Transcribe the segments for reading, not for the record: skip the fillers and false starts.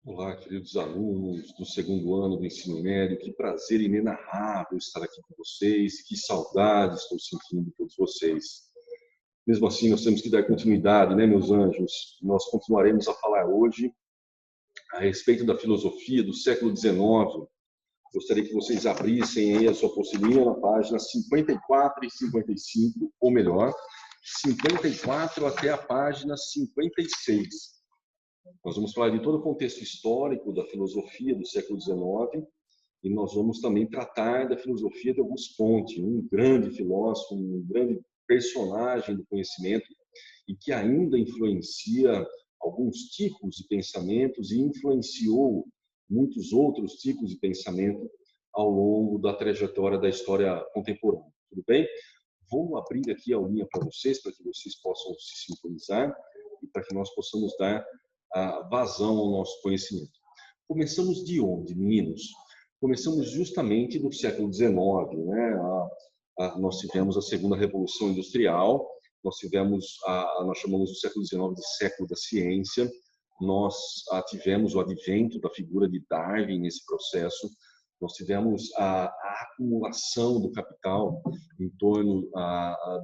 Olá, queridos alunos do segundo ano do ensino médio, que prazer inenarrável estar aqui com vocês, que saudade estou sentindo de todos vocês. Mesmo assim, nós temos que dar continuidade, né, meus anjos? Nós continuaremos a falar hoje a respeito da filosofia do século XIX. Gostaria que vocês abrissem aí a sua apostilinha na página 54 e 55, ou melhor, 54 até a página 56. Nós vamos falar de todo o contexto histórico da filosofia do século XIX e nós vamos também tratar da filosofia de Auguste Comte, um grande filósofo, um grande personagem do conhecimento e que ainda influencia alguns tipos de pensamentos e influenciou muitos outros tipos de pensamento ao longo da trajetória da história contemporânea. Tudo bem? Vou abrir aqui a aulinha para vocês, para que vocês possam se sintonizar e para que nós possamos dar a vazão ao nosso conhecimento. Começamos de onde, meninos? Começamos justamente do século XIX, né? Nós tivemos a segunda revolução industrial, nós chamamos o século XIX de século da ciência, nós tivemos o advento da figura de Darwin nesse processo, nós tivemos a acumulação do capital em torno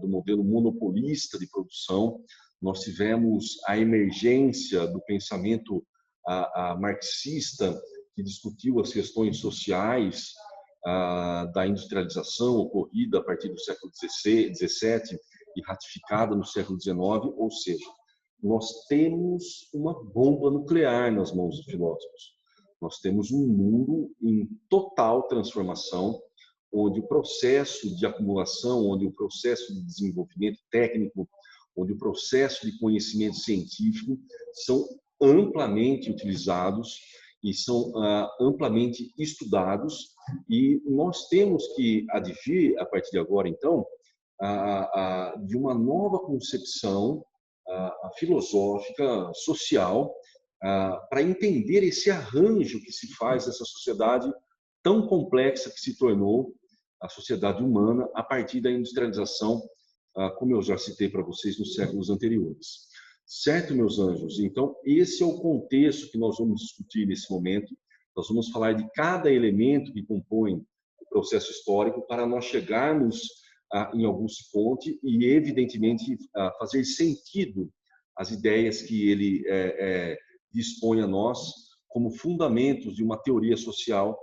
do modelo monopolista de produção, nós tivemos a emergência do pensamento marxista, que discutiu as questões sociais da industrialização ocorrida a partir do século XVII e ratificada no século XIX, ou seja, nós temos uma bomba nuclear nas mãos dos filósofos. Nós temos um mundo em total transformação, onde o processo de acumulação, onde o processo de desenvolvimento técnico, onde o processo de conhecimento científico são amplamente utilizados e são amplamente estudados, e nós temos que advir, a partir de agora, então, de uma nova concepção filosófica, social, para entender esse arranjo que se faz dessa sociedade tão complexa que se tornou a sociedade humana a partir da industrialização, como eu já citei para vocês nos séculos anteriores. Certo, meus anjos? Então, esse é o contexto que nós vamos discutir nesse momento. Nós vamos falar de cada elemento que compõe o processo histórico para nós chegarmos em Auguste Comte e, evidentemente, fazer sentido as ideias que ele dispõe a nós como fundamentos de uma teoria social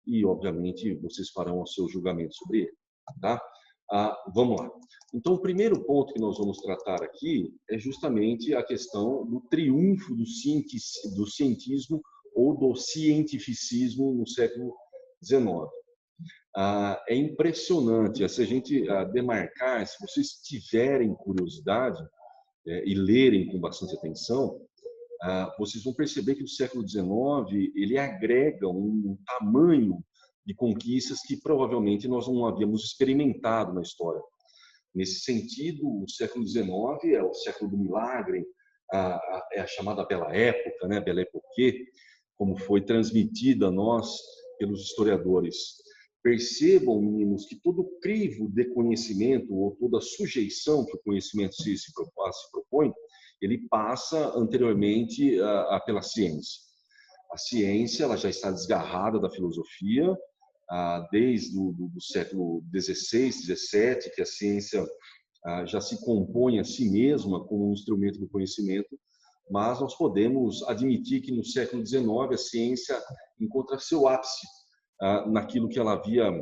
e, obviamente, vocês farão o seu julgamento sobre ele. Tá? Vamos lá. Então, o primeiro ponto que nós vamos tratar aqui é justamente a questão do triunfo do cientismo ou do cientificismo no século XIX. É impressionante, se a gente demarcar, se vocês tiverem curiosidade e lerem com bastante atenção, vocês vão perceber que o século XIX ele agrega um tamanho de conquistas que provavelmente nós não havíamos experimentado na história. Nesse sentido, o século XIX é o século do milagre, é a chamada Bela Época, né? Belle Époque, como foi transmitida a nós pelos historiadores. Percebam, meninos, que todo crivo de conhecimento ou toda sujeição que o conhecimento se propõe, ele passa anteriormente pela ciência. A ciência ela já está desgarrada da filosofia, desde o século XVI, XVII, que a ciência já se compõe a si mesma como um instrumento do conhecimento, mas nós podemos admitir que no século XIX a ciência encontra seu ápice naquilo que ela havia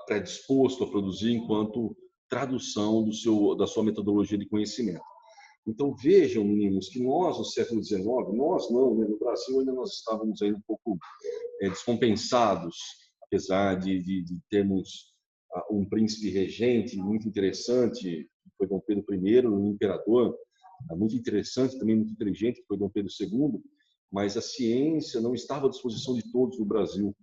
predisposto a produzir enquanto tradução da sua metodologia de conhecimento. Então vejam, meninos, que nós no século XIX, nós não, né? No Brasil ainda nós estávamos aí um pouco descompensados, apesar de termos um príncipe regente muito interessante, que foi Dom Pedro I, um imperador muito interessante, também muito inteligente, que foi Dom Pedro II, mas a ciência não estava à disposição de todos no Brasil,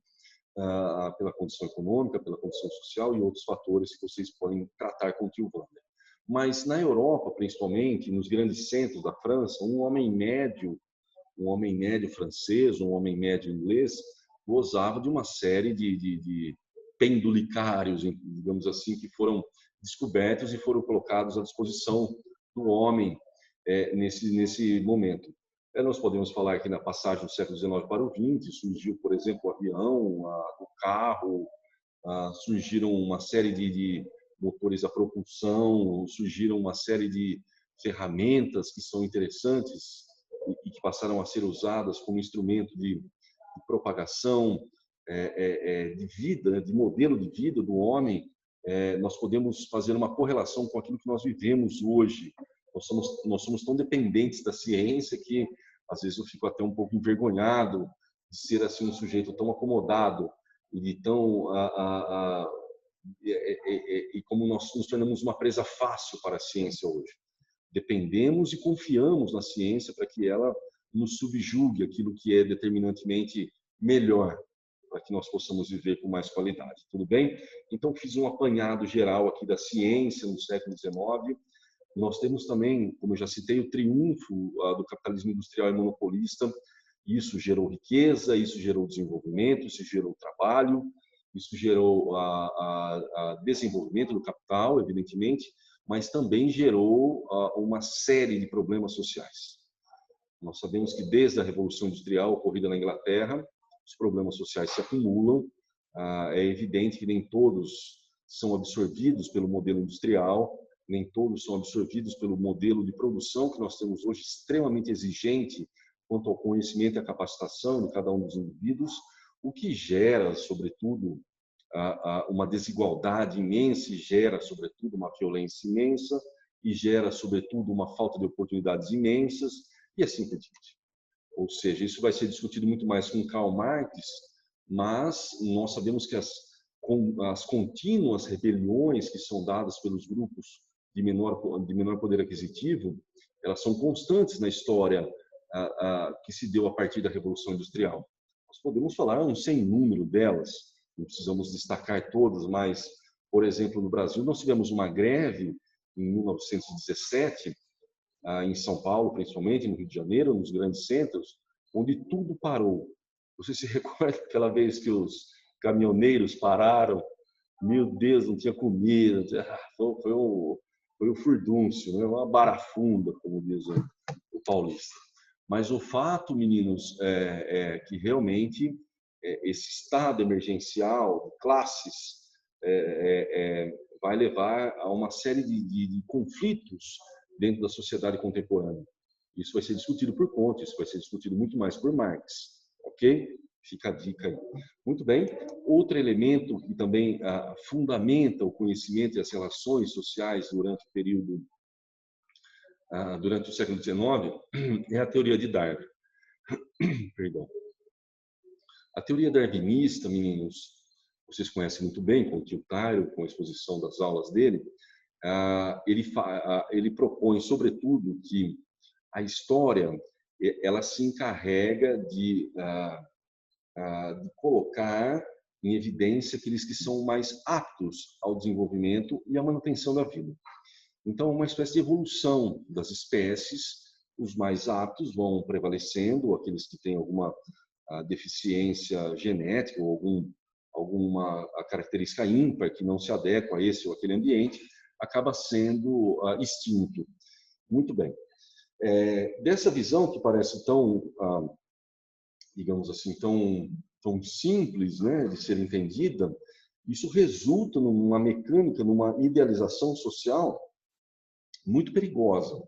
pela condição econômica, pela condição social e outros fatores que vocês podem tratar com o tio Wander. Mas na Europa, principalmente, nos grandes centros da França, um homem médio francês, um homem médio inglês, gozava de uma série de pendulicários, digamos assim, que foram descobertos e foram colocados à disposição do homem nesse momento. Nós podemos falar que na passagem do século XIX para o XX surgiu, por exemplo, o avião, o carro, surgiram uma série de motores a propulsão, surgiram uma série de ferramentas que são interessantes e que passaram a ser usadas como instrumento de propagação de vida, né, de modelo de vida do homem. Nós podemos fazer uma correlação com aquilo que nós vivemos hoje. Nós somos tão dependentes da ciência que, às vezes, eu fico até um pouco envergonhado de ser assim um sujeito tão acomodado e de tão e como nós nos tornamos uma presa fácil para a ciência hoje. Dependemos e confiamos na ciência para que ela nos subjugue aquilo que é determinantemente melhor, para que nós possamos viver com mais qualidade. Tudo bem? Então, fiz um apanhado geral aqui da ciência no século XIX. Nós temos também, como eu já citei, o triunfo do capitalismo industrial e monopolista. Isso gerou riqueza, isso gerou desenvolvimento, isso gerou trabalho, isso gerou desenvolvimento do capital, evidentemente, mas também gerou uma série de problemas sociais. Nós sabemos que desde a Revolução Industrial ocorrida na Inglaterra, os problemas sociais se acumulam. É evidente que nem todos são absorvidos pelo modelo industrial, nem todos são absorvidos pelo modelo de produção que nós temos hoje, extremamente exigente quanto ao conhecimento e à capacitação de cada um dos indivíduos, o que gera, sobretudo, uma desigualdade imensa e gera, sobretudo, uma violência imensa e gera, sobretudo, uma falta de oportunidades imensas e assim por diante. Ou seja, isso vai ser discutido muito mais com Karl Marx, mas nós sabemos que as contínuas rebeliões que são dadas pelos grupos de menor poder aquisitivo, elas são constantes na história que se deu a partir da Revolução Industrial. Nós podemos falar um sem número delas, não precisamos destacar todas, mas, por exemplo, no Brasil, nós tivemos uma greve em 1917, em São Paulo, principalmente, no Rio de Janeiro, nos grandes centros, onde tudo parou. Você se recorda aquela vez que os caminhoneiros pararam? Meu Deus, não tinha comida. Foi o furdúncio, né? Uma barafunda, como diz o paulista. Mas o fato, meninos, é que realmente esse estado emergencial de classes vai levar a uma série de conflitos dentro da sociedade contemporânea. Isso vai ser discutido por Comte, isso vai ser discutido muito mais por Marx, ok? Fica a dica aí. Muito bem. Outro elemento que também fundamenta o conhecimento e as relações sociais durante o período, durante o século XIX, é a teoria de Darwin. Perdão. A teoria darwinista, meninos, vocês conhecem muito bem, com o tio Cairo, com a exposição das aulas dele, ele propõe, sobretudo, que a história ela se encarrega de colocar em evidência aqueles que são mais aptos ao desenvolvimento e à manutenção da vida. Então, uma espécie de evolução das espécies, os mais aptos vão prevalecendo, aqueles que têm alguma deficiência genética ou alguma característica ímpar que não se adequa a esse ou aquele ambiente, acaba sendo extinto. Muito bem. Dessa visão que parece tão, digamos assim, tão simples, né, de ser entendida, isso resulta numa mecânica, numa idealização social muito perigosa.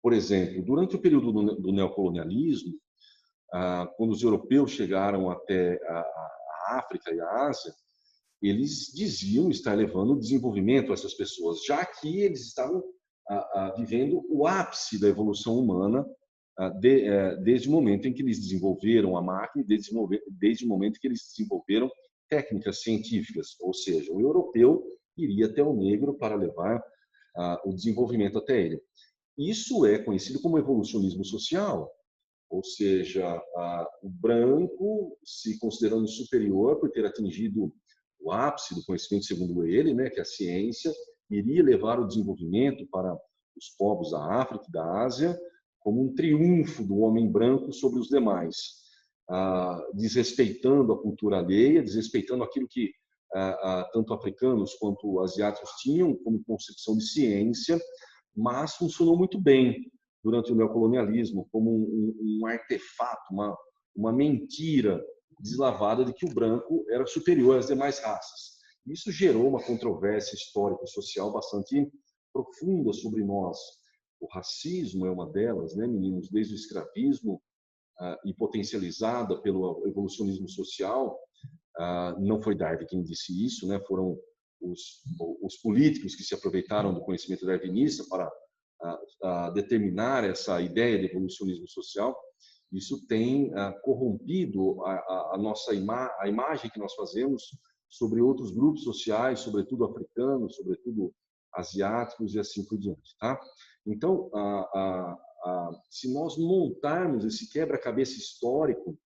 Por exemplo, durante o período do neocolonialismo, quando os europeus chegaram até a África e a Ásia, eles diziam estar levando o desenvolvimento a essas pessoas, já que eles estavam vivendo o ápice da evolução humana desde o momento em que eles desenvolveram a máquina, desde o momento em que eles desenvolveram técnicas científicas, ou seja, o europeu iria até o negro para levar o desenvolvimento até ele. Isso é conhecido como evolucionismo social, ou seja, o branco se considerando superior por ter atingido o ápice do conhecimento, segundo ele, né, que a ciência iria levar o desenvolvimento para os povos da África e da Ásia como um triunfo do homem branco sobre os demais, desrespeitando a cultura alheia, desrespeitando aquilo que tanto africanos quanto asiáticos tinham como concepção de ciência, mas funcionou muito bem. durante o neocolonialismo, como um artefato, uma mentira deslavada de que o branco era superior às demais raças. Isso gerou uma controvérsia histórico-social bastante profunda sobre nós. O racismo é uma delas, né, meninos? Desde o escravismo e potencializada pelo evolucionismo social. Não foi Darwin quem disse isso, né? Foram os políticos que se aproveitaram do conhecimento darwinista para determinar essa ideia de evolucionismo social. Isso tem corrompido a nossa a imagem que nós fazemos sobre outros grupos sociais, sobretudo africanos, sobretudo asiáticos e assim por diante, tá? Então, se nós montarmos esse quebra-cabeça histórico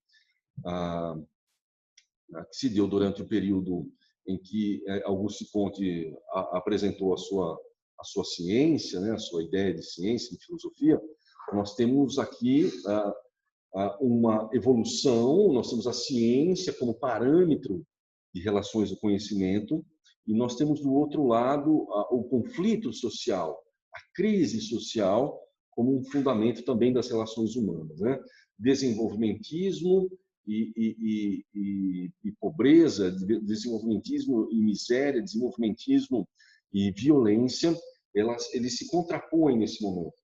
que se deu durante o período em que Auguste Comte apresentou a sua ciência, né, a sua ideia de ciência, de filosofia, nós temos aqui uma evolução, nós temos a ciência como parâmetro de relações do conhecimento, e nós temos do outro lado o conflito social, a crise social como um fundamento também das relações humanas, né? Desenvolvimentismo e pobreza, desenvolvimentismo e miséria, desenvolvimentismo e violência, eles se contrapõem nesse momento.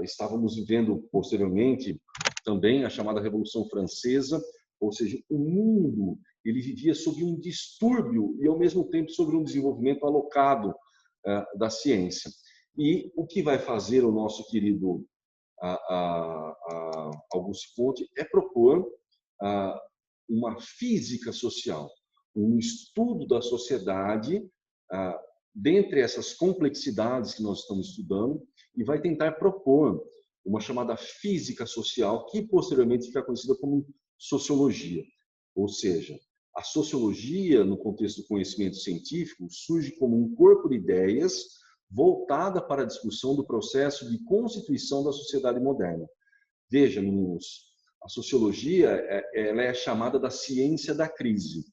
Estávamos vivendo posteriormente também a chamada Revolução Francesa, ou seja, o mundo ele vivia sob um distúrbio e ao mesmo tempo sobre um desenvolvimento alocado da ciência. E o que vai fazer o nosso querido Auguste Comte é propor uma física social, um estudo da sociedade dentre essas complexidades que nós estamos estudando, e vai tentar propor uma chamada física social, que posteriormente fica conhecida como sociologia. Ou seja, a sociologia, no contexto do conhecimento científico, surge como um corpo de ideias voltada para a discussão do processo de constituição da sociedade moderna. Veja, meninos, a sociologia ela é chamada da ciência da crise.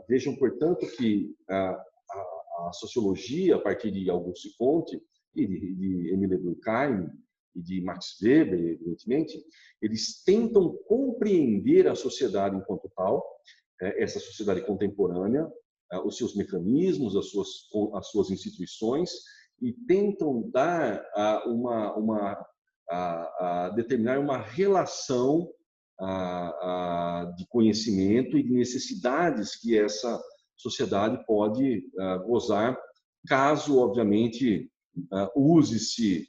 Vejam, portanto, que a sociologia, a partir de Auguste Comte e de Émile Durkheim e de Max Weber, evidentemente, eles tentam compreender a sociedade enquanto tal, essa sociedade contemporânea, os seus mecanismos, as suas instituições, e tentam dar determinar uma relação de conhecimento e de necessidades que essa sociedade pode gozar, caso, obviamente, use-se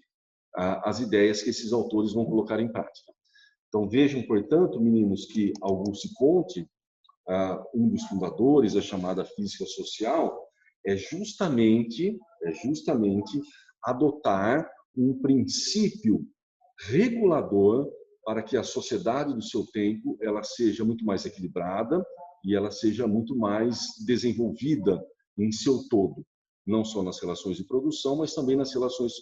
as ideias que esses autores vão colocar em prática. Então, vejam, portanto, meninos, que Auguste Comte, um dos fundadores da chamada física social, é justamente adotar um princípio regulador para que a sociedade do seu tempo ela seja muito mais equilibrada e ela seja muito mais desenvolvida em seu todo, não só nas relações de produção, mas também nas relações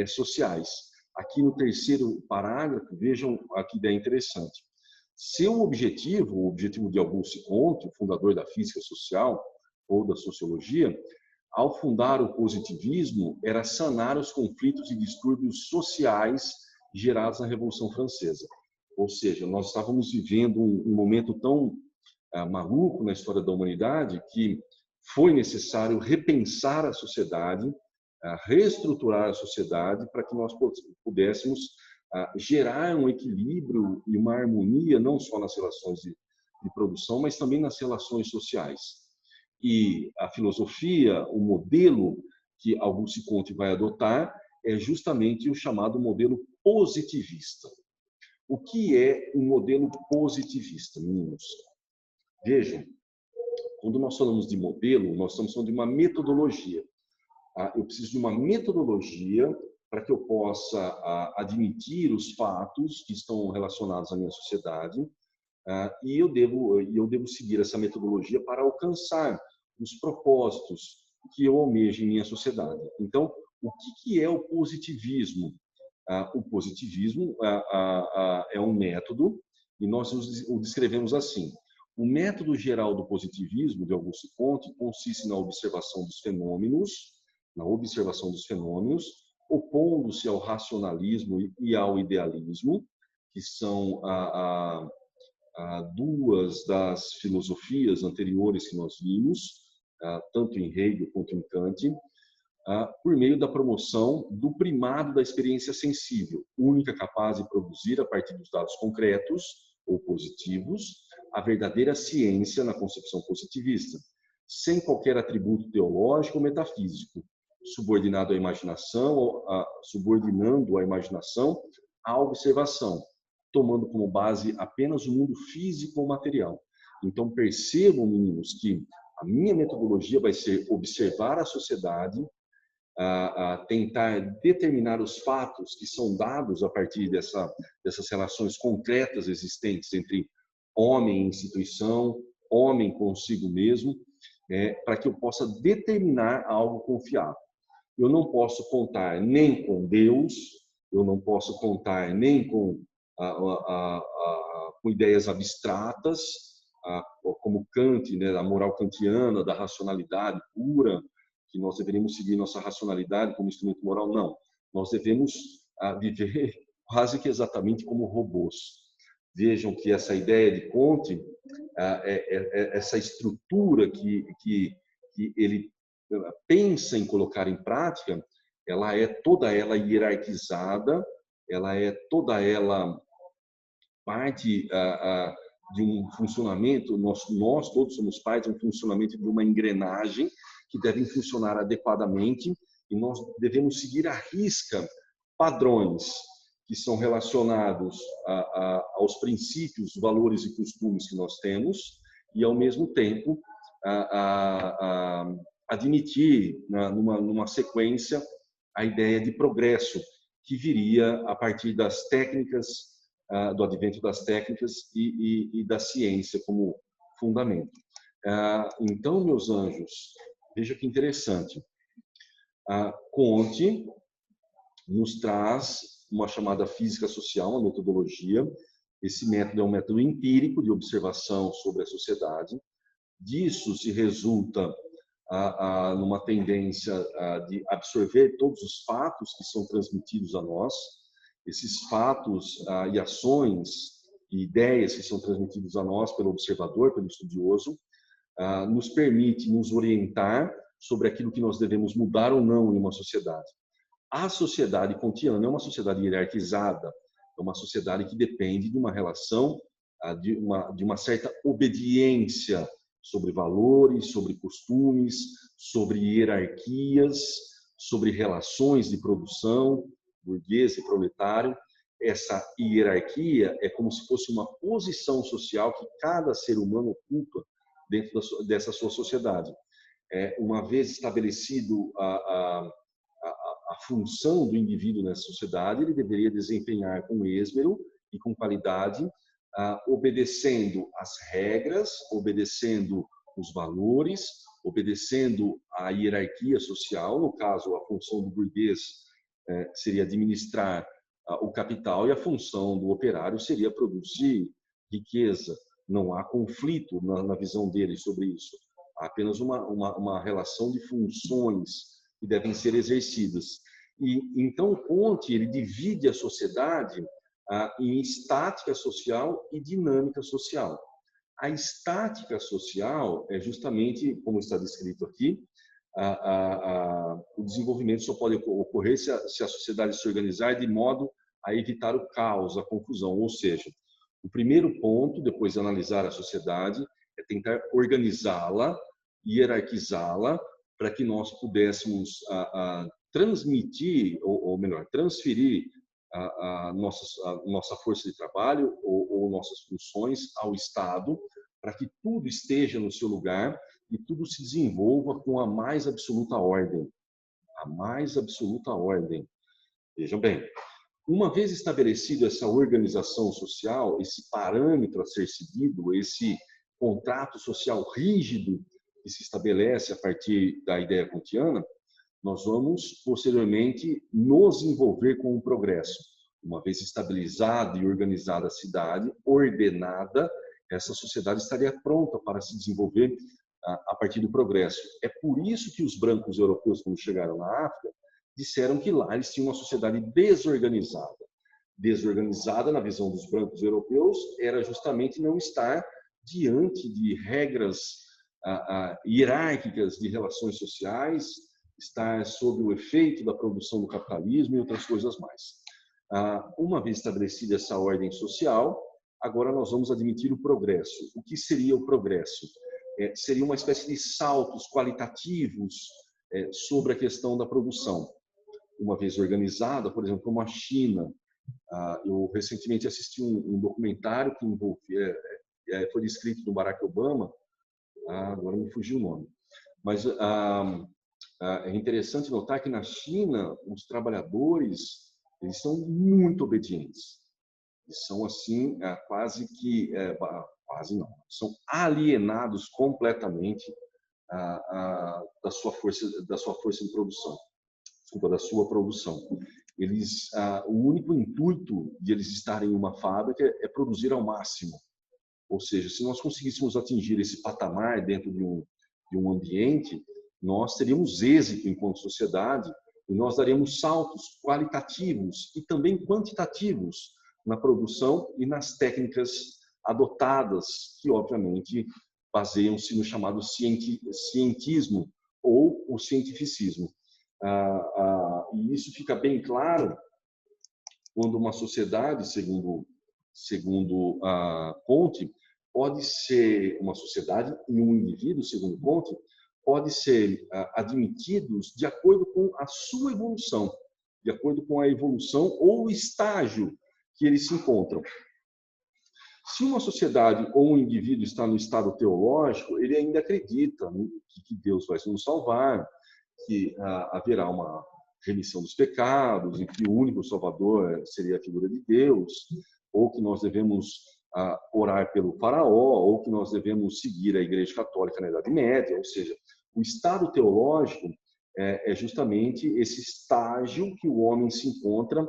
sociais. Aqui no terceiro parágrafo, vejam a que ideia interessante. Seu objetivo, o objetivo de Auguste Comte, o fundador da física social ou da sociologia, ao fundar o positivismo, era sanar os conflitos e distúrbios sociais gerados na Revolução Francesa. Ou seja, nós estávamos vivendo um momento tão maluco na história da humanidade que foi necessário repensar a sociedade, reestruturar a sociedade para que nós pudéssemos gerar um equilíbrio e uma harmonia não só nas relações de produção, mas também nas relações sociais. E a filosofia, o modelo que Auguste Comte vai adotar é justamente o chamado modelo positivista. O que é um modelo positivista, meninos? Vejam, quando nós falamos de modelo, nós estamos falando de uma metodologia. Eu preciso de uma metodologia para que eu possa admitir os fatos que estão relacionados à minha sociedade, e eu devo seguir essa metodologia para alcançar os propósitos que eu almejo em minha sociedade. Então, o que é o positivismo? O positivismo é um método, e nós o descrevemos assim. O método geral do positivismo, de Auguste Comte, consiste na observação dos fenômenos, opondo-se ao racionalismo e ao idealismo, que são duas das filosofias anteriores que nós vimos, tanto em Hegel quanto em Kant, por meio da promoção do primado da experiência sensível, única capaz de produzir, a partir dos dados concretos ou positivos, a verdadeira ciência na concepção positivista, sem qualquer atributo teológico ou metafísico, subordinando a imaginação à observação, tomando como base apenas o mundo físico ou material. Então, percebam, meninos, que a minha metodologia vai ser observar a sociedade, tentar determinar os fatos que são dados a partir dessas relações concretas existentes entre homem e instituição, homem consigo mesmo, para que eu possa determinar algo confiável. Eu não posso contar nem com Deus, eu não posso contar nem com ideias abstratas, como Kant, né, a moral kantiana, da racionalidade pura, que nós deveríamos seguir nossa racionalidade como instrumento moral. Não, nós devemos viver quase que exatamente como robôs. Vejam que essa ideia de Comte, essa estrutura que ele pensa em colocar em prática, ela é toda ela hierarquizada, ela é toda ela parte de um funcionamento, nós todos somos parte de um funcionamento de uma engrenagem que devem funcionar adequadamente, e nós devemos seguir à risca padrões que são relacionados aos princípios, valores e costumes que nós temos, e ao mesmo tempo admitir numa sequência a ideia de progresso que viria a partir das técnicas, do advento das técnicas e da ciência como fundamento. Então, meus anjos, veja que interessante. Comte nos traz uma chamada física social, uma metodologia. Esse método é um método empírico de observação sobre a sociedade. Disso se resulta numa tendência de absorver todos os fatos que são transmitidos a nós. Esses fatos e ações e ideias que são transmitidos a nós pelo observador, pelo estudioso, nos permite nos orientar sobre aquilo que nós devemos mudar ou não em uma sociedade. A sociedade kantiana é uma sociedade hierarquizada, é uma sociedade que depende de uma relação, de uma certa obediência sobre valores, sobre costumes, sobre hierarquias, sobre relações de produção, burguês e proletário. Essa hierarquia é como se fosse uma posição social que cada ser humano ocupa dentro dessa sua sociedade. Uma vez estabelecido a função do indivíduo nessa sociedade, ele deveria desempenhar com esmero e com qualidade, obedecendo às regras, obedecendo os valores, obedecendo à hierarquia social. No caso, a função do burguês seria administrar o capital, e a função do operário seria produzir riqueza. Não há conflito na visão dele sobre isso. Há apenas uma relação de funções que devem ser exercidas. E então Comte ele divide a sociedade em estática social e dinâmica social. A estática social é justamente, como está descrito aqui, o desenvolvimento só pode ocorrer se a sociedade se organizar de modo a evitar o caos, a confusão. Ou seja, o primeiro ponto, depois de analisar a sociedade, é tentar organizá-la, hierarquizá-la, para que nós pudéssemos transmitir, ou melhor, transferir a nossa força de trabalho ou nossas funções ao Estado, para que tudo esteja no seu lugar e tudo se desenvolva com a mais absoluta ordem. A mais absoluta ordem. Vejam bem, uma vez estabelecido essa organização social, esse parâmetro a ser seguido, esse contrato social rígido que se estabelece a partir da ideia kantiana, nós vamos posteriormente nos envolver com o progresso. Uma vez estabilizada e organizada a cidade, ordenada, essa sociedade estaria pronta para se desenvolver a partir do progresso. É por isso que os brancos europeus, quando chegaram na África, disseram que lá eles tinham uma sociedade desorganizada. Desorganizada, na visão dos brancos europeus, era justamente não estar diante de regras hierárquicas de relações sociais, estar sob o efeito da produção do capitalismo e outras coisas mais. Uma vez estabelecida essa ordem social, agora nós vamos admitir o progresso. O que seria o progresso? Seria uma espécie de saltos qualitativos sobre a questão da produção. Uma vez organizada, por exemplo, como a China. Eu recentemente assisti um documentário que envolvia, foi descrito do Barack Obama, agora me fugiu o nome, mas é interessante notar que na China os trabalhadores eles são muito obedientes, eles são assim quase não, são alienados completamente da sua força de produção, desculpa, da sua produção. Eles, o único intuito de eles estarem em uma fábrica é produzir ao máximo. Ou seja, se nós conseguíssemos atingir esse patamar dentro de um ambiente, nós teríamos êxito enquanto sociedade e nós daríamos saltos qualitativos e também quantitativos na produção e nas técnicas adotadas, que obviamente baseiam-se no chamado cientismo ou o cientificismo. E isso fica bem claro quando uma sociedade, segundo Comte, pode ser uma sociedade e um indivíduo, segundo Comte, pode ser admitidos de acordo com a sua evolução, de acordo com a evolução ou o estágio que eles se encontram. Se uma sociedade ou um indivíduo está no estado teológico, ele ainda acredita que Deus vai nos salvar, que haverá uma remissão dos pecados, e que o único salvador seria a figura de Deus, ou que nós devemos orar pelo faraó, ou que nós devemos seguir a Igreja Católica na Idade Média. Ou seja, o estado teológico é justamente esse estágio que o homem se encontra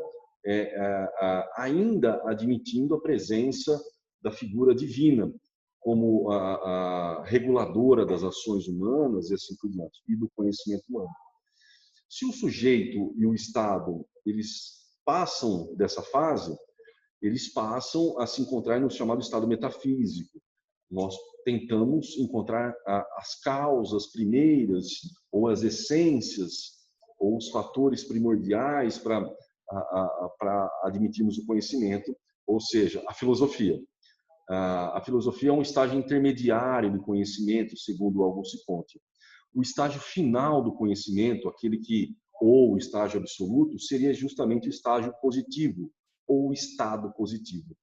ainda admitindo a presença da figura divina como a reguladora das ações humanas e assim por diante, e do conhecimento humano. Se o sujeito e o Estado eles passam dessa fase, eles passam a se encontrar no chamado estado metafísico. Nós tentamos encontrar as causas primeiras, ou as essências, ou os fatores primordiais para admitirmos o conhecimento, ou seja, a filosofia. A filosofia é um estágio intermediário do conhecimento, segundo Auguste Comte. O estágio final do conhecimento, ou o estágio absoluto, seria justamente o estágio positivo, ou o estado positivo.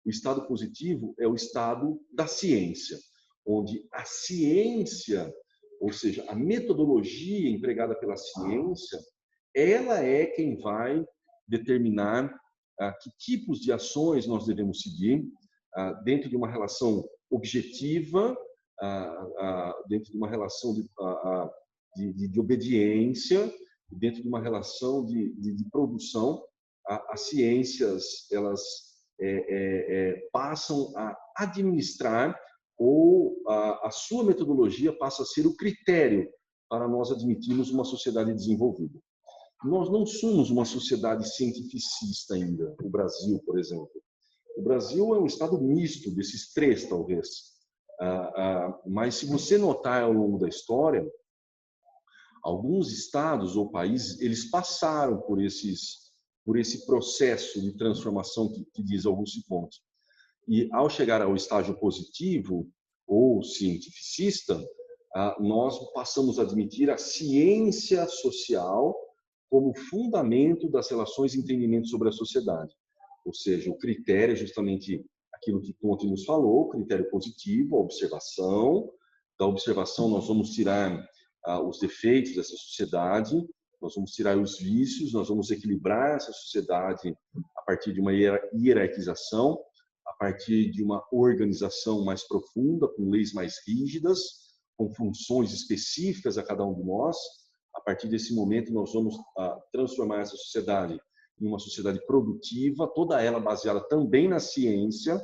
O estado positivo é o estado da ciência, onde a ciência, ou seja, a metodologia empregada pela ciência, ela é quem vai determinar que tipos de ações nós devemos seguir dentro de uma relação objetiva, dentro de uma relação de obediência, dentro de uma relação de produção. As ciências elas passam a administrar, ou a sua metodologia passa a ser o critério para nós admitirmos uma sociedade desenvolvida. Nós não somos uma sociedade cientificista ainda, o Brasil, por exemplo. O Brasil é um estado misto desses três, talvez. Mas se você notar ao longo da história, alguns estados ou países, eles passaram por esse processo de transformação que diz Auguste Comte. E ao chegar ao estágio positivo ou cientificista, nós passamos a admitir a ciência social como fundamento das relações de entendimento sobre a sociedade. Ou seja, o critério é justamente aquilo que Comte nos falou, critério positivo, a observação. Da observação nós vamos tirar os defeitos dessa sociedade, nós vamos tirar os vícios, nós vamos equilibrar essa sociedade a partir de uma hierarquização, a partir de uma organização mais profunda, com leis mais rígidas, com funções específicas a cada um de nós. A partir desse momento, nós vamos transformar essa sociedade em uma sociedade produtiva, toda ela baseada também na ciência,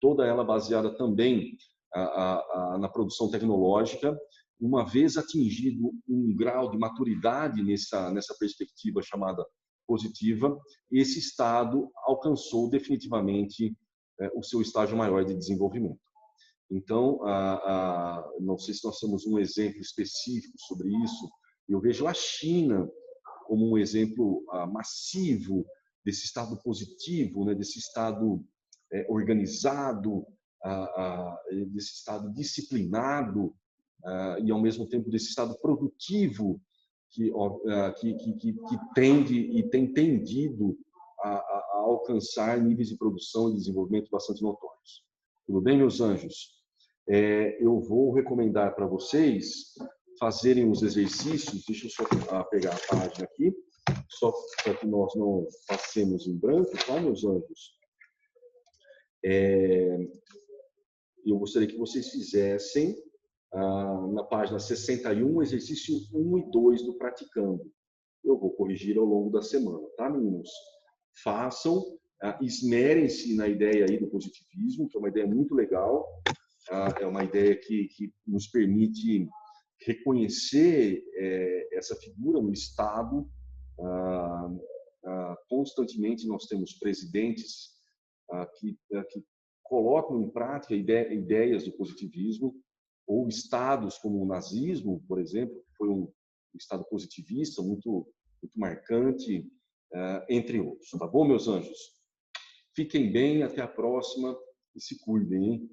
toda ela baseada também na produção tecnológica, uma vez atingido um grau de maturidade nessa perspectiva chamada positiva, esse estado alcançou definitivamente o seu estágio maior de desenvolvimento. Então, não sei se nós temos um exemplo específico sobre isso. Eu vejo a China como um exemplo massivo desse estado positivo, né, desse estado organizado, desse estado disciplinado e, ao mesmo tempo, desse estado produtivo que tende e tem tendido a alcançar níveis de produção e desenvolvimento bastante notórios. Tudo bem, meus anjos? Eu vou recomendar para vocês fazerem os exercícios. Deixa eu só pegar a página aqui, só para que nós não passemos em branco, tá, meus anjos? Eu gostaria que vocês fizessem, na página 61, exercício 1 e 2 do Praticando. Eu vou corrigir ao longo da semana, tá, meninos? Façam, esmerem-se na ideia aí do positivismo, que é uma ideia muito legal. É uma ideia que nos permite reconhecer essa figura no Estado. Constantemente nós temos presidentes que colocam em prática ideias do positivismo, ou estados como o nazismo, por exemplo, que foi um estado positivista muito marcante, entre outros. Tá bom, meus anjos? Fiquem bem, até a próxima e se cuidem, hein?